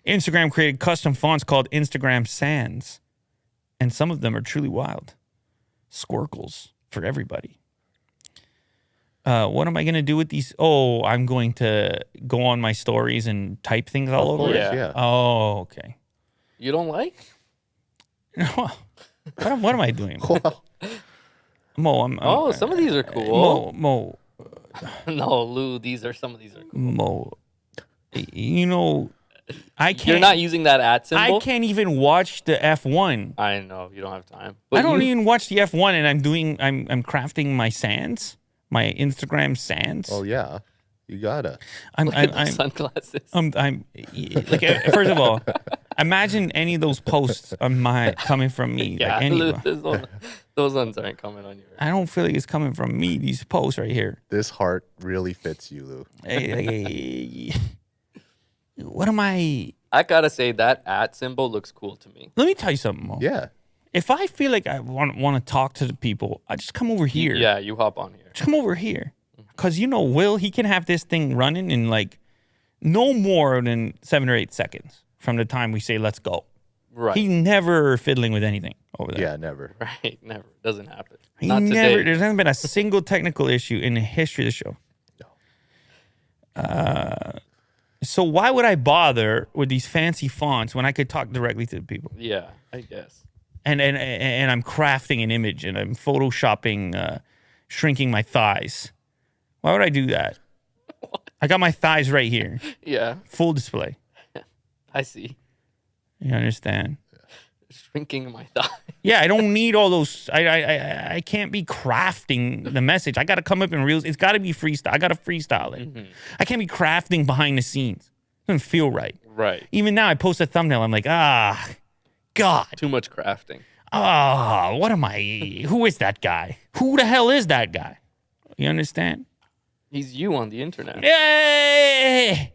Instagram created custom fonts called Instagram Sans. And some of them are truly wild. Squircles for everybody. What am I going to do with these? Oh, I'm going to go on my stories and type things all over it? Yeah. Oh, okay. You don't like? what am I doing? Wow. Mo, Some of these are cool. Mo, No, Lou, some of these are cool. Mo. You know, I can't. You're not using that @ symbol? I can't even watch the F1. I know, you don't have time. I don't even watch the F1, and I'm crafting my Sans, my Instagram Sans. Oh yeah, you gotta. I'm sunglasses. I'm like, first of all, imagine any of those posts coming from me. Yeah, like any those ones aren't coming on your. I don't feel like it's coming from me. These posts right here. This heart really fits you, Lou. What am I? I gotta say that @ symbol looks cool to me. Let me tell you something, Mo. Yeah. If I feel like I want to talk to the people, I just come over here. Yeah, you hop on here. Just come over here. Because, Will, he can have this thing running in like no more than 7 or 8 seconds from the time we say, let's go. Right. He's never fiddling with anything over there. Yeah, never. Right, never. Doesn't happen. He Not never. today. There hasn't been a single technical issue in the history of the show. No. So why would I bother with these fancy fonts when I could talk directly to the people? Yeah, I guess. And I'm crafting an image and I'm photoshopping, shrinking my thighs. Why would I do that? I got my thighs right here, Yeah, full display. I see. You understand? Shrinking my thigh. Yeah, I don't need all those. I can't be crafting the message. I got to come up in reels. It's got to be freestyle. I got to freestyle it. Mm-hmm. I can't be crafting behind the scenes. It doesn't feel right. Right. Even now, I post a thumbnail. I'm like, God. Too much crafting. What am I? Who is that guy? Who the hell is that guy? You understand? He's you on the internet. Yay!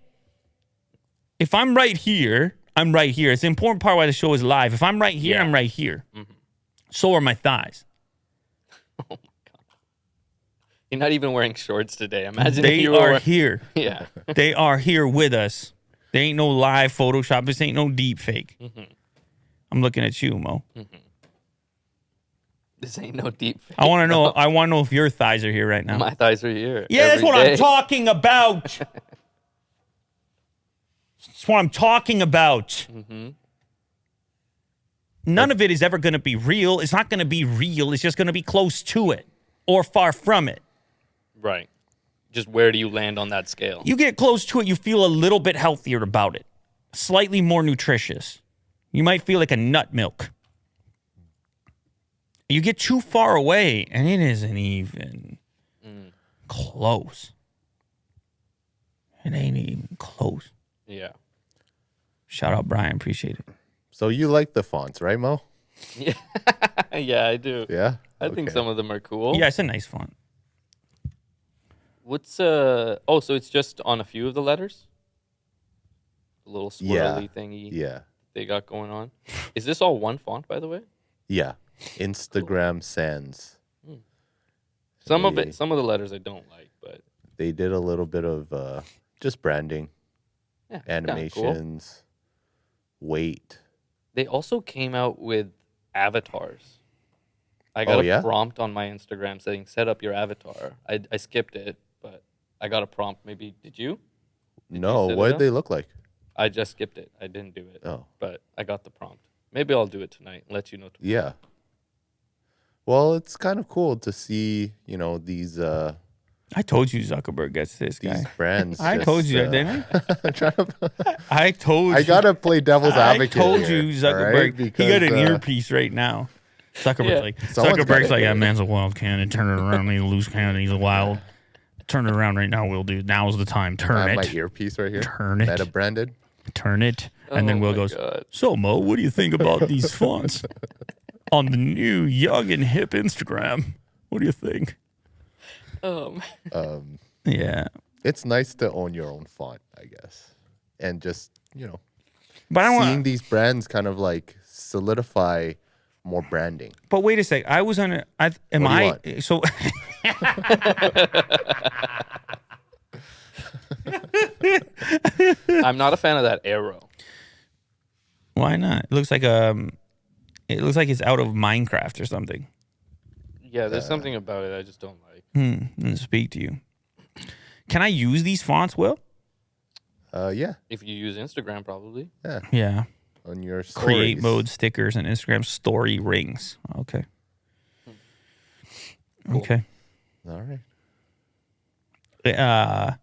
If I'm right here, I'm right here. It's the important part why the show is live. If I'm right here, I'm right here. Mm-hmm. So are my thighs. Oh my God. You're not even wearing shorts today. Imagine They if you were are here. Yeah. They are here with us. They ain't no live Photoshop. This ain't no deep fake. Mm-hmm. I'm looking at you, Mo. Mm-hmm. This ain't no deep fake. I want to know. I want to know if your thighs are here right now. My thighs are here. Yeah, that's every what day. I'm talking about. That's what I'm talking about. Mm-hmm. None of it is ever going to be real. It's not going to be real. It's just going to be close to it or far from it. Right. Just where do you land on that scale? You get close to it, you feel a little bit healthier about it. Slightly more nutritious. You might feel like a nut milk. You get too far away, and it isn't even close. It ain't even close. Yeah. Shout out, Brian. Appreciate it. So you like the fonts, right, Mo? Yeah. Yeah, I do. Yeah. I think some of them are cool. Yeah, it's a nice font. What's so it's just on a few of the letters? A little swirly thingy Yeah. they got going on. Is this all one font, by the way? Yeah. Instagram Sans. Some of the letters I don't like, but They did a little bit of just branding, yeah, animations, weight. they also came out with avatars. I got a prompt on my Instagram saying set up your avatar. I skipped it, but I got a prompt. Maybe did you? No, set it what did up? they look like? I just skipped it. I didn't do it. Oh. But I got the prompt. Maybe I'll do it tonight and let you know tomorrow. Yeah. Well, it's kind of cool to see, these I told you Zuckerberg gets this guy. these brands. I told you that, didn't I? I told you. I gotta play devil's advocate. I told here, you Zuckerberg. right? He got an Because, earpiece right now. Someone's Someone's got it. that man's a wild cannon. Turn it around. He's a loose cannon. He's a wild. Turn it around right now, Will, dude. Now's the time. I Turn have it. my earpiece right here. Turn it. Meta branded. Turn it. And then Oh Will my goes, God. so, Mo, what do you think about these fonts on the new young and hip Instagram? What do you think? Yeah. It's nice to own your own font, I guess, and just But I seeing want. these brands kind of like solidify more branding. But wait a sec. I was on a. Am What do I? you So. I'm not a fan of that arrow. Why not? It looks like it's out of Minecraft or something. Yeah, there's something about it I just don't like. Didn't speak to you. Can I use these fonts, Will? Yeah. If you use Instagram, probably. Yeah. On your stories. Create mode stickers and Instagram story rings. Okay. Cool. Okay. All right.